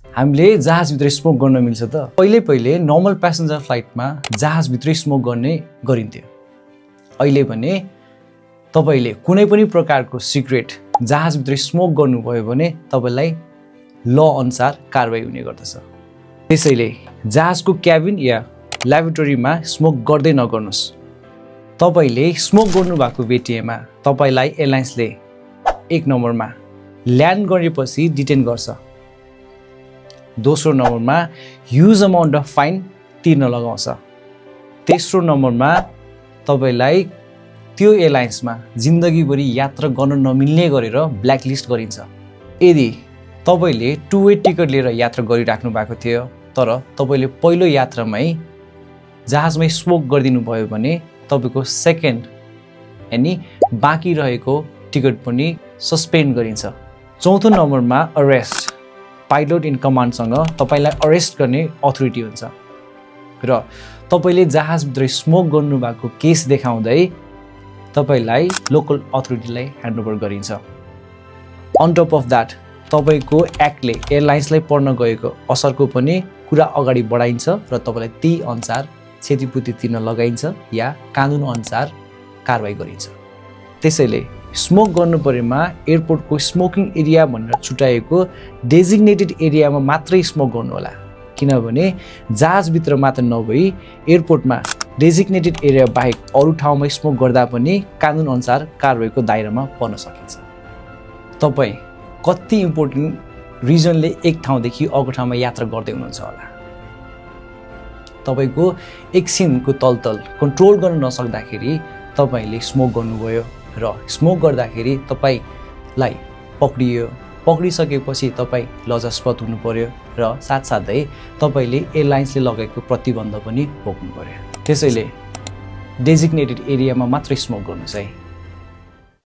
हामीले जहाजभित्र स्मोक गर्न मिल्छ त? पहिले नर्मल प्यासेन्जर फ्लाइटमा जहाजभित्रै स्मोक गर्ने गरिन्थ्यो। अहिले भने तपाईले कुनै पनि प्रकारको सिक्रेट जहाजभित्रै स्मोक गर्नुभयो भने तपाईलाई ल अनुसार कारबाही हुने गर्दछ। त्यसैले जहाजको क्याबिन या ल्याबोरेटरीमा स्मोक गर्दै नगर्नुस्। तपाईले स्मोक गर्नुभएको भेटिएमा तपाईलाई एयरलाइन्सले 1 नम्बरमा ल्यान्ड गरेपछि डिटेन गर्छ। दोस्रो नम्बरमा ह्युज अमाउन्ट अफ फाइन तिर्न लगाउँछ। तेस्रो नम्बरमा तपाईलाई त्यो एयरलाइन्समा जिन्दगीभरि यात्रा गर्न नमिल्ने गरेर ब्ल्याकलिस्ट गरिन्छ। यदि तपाईले टु वे टिकट लिएर यात्रा गरिराख्नु भएको थियो तर तपाईले पहिलो यात्रामै जहाजमै स्मोक गरिदिनु भयो भने तपाईको सेकेन्ड यानी बाँकी रहेको टिकट पनि सस्पेन्ड गरिन्छ। चौथो नम्बरमा अरेस्ट। पाइलट इन कमान्डसँग तपाईलाई अरेस्ट गर्ने अथोरिटी हुन्छ र तपाईले जहाजभित्र स्मोक गर्नुभएको केस देखाउँदै तपाईलाई लोकल अथोरिटीलाई ह्यान्डओभर गरिन्छ। अन टप अफ द्याट तपाईको एक्टले एयरलाइन्सलाई पर्न गएको असरको पनि कुरा अगाडि बढाइन्छ र तपाईलाई त्यही अनुसार क्षतिपूर्ति तिर्न लगाइन्छ या कानुन अनुसार कारबाही गरिन्छ। त्यसैले स्मोक गर्नु परेमा एयरपोर्टको स्मोकिङ एरिया भनेर छुट्याएको डेजिग्नेटेड एरियामा मात्रै स्मोक गर्नु होला, किनभने जहाजभित्र मात्र नभई एयरपोर्टमा डेजिग्नेटेड एरिया बाहेक अरू ठाउँमा स्मोक गर्दा पनि कानुन अनुसार कारबाहीको दायरामा पर्न सकिन्छ। तपाई कति इम्पोर्टेन्ट रिजनले एक ठाउँदेखि अर्को ठाउँमा यात्रा गर्दै हुनुहुन्छ होला। तपाईको एकछिनको तलतल कन्ट्रोल गर्न नसक्दाखेरि तपाईले स्मोक गर्नुभयो र स्मोक गर्दाखेरि तपाईलाई पक्रियो। पक्रिसकेपछि तपाई लजास्पद हुनु पर्यो र साथसाथै तपाईले एयरलाइन्सले लगाएको प्रतिबन्ध पनि भोग्नु पर्यो। त्यसैले डेजिग्नेटेड एरियामा मात्रै स्मोक गर्नुस् है।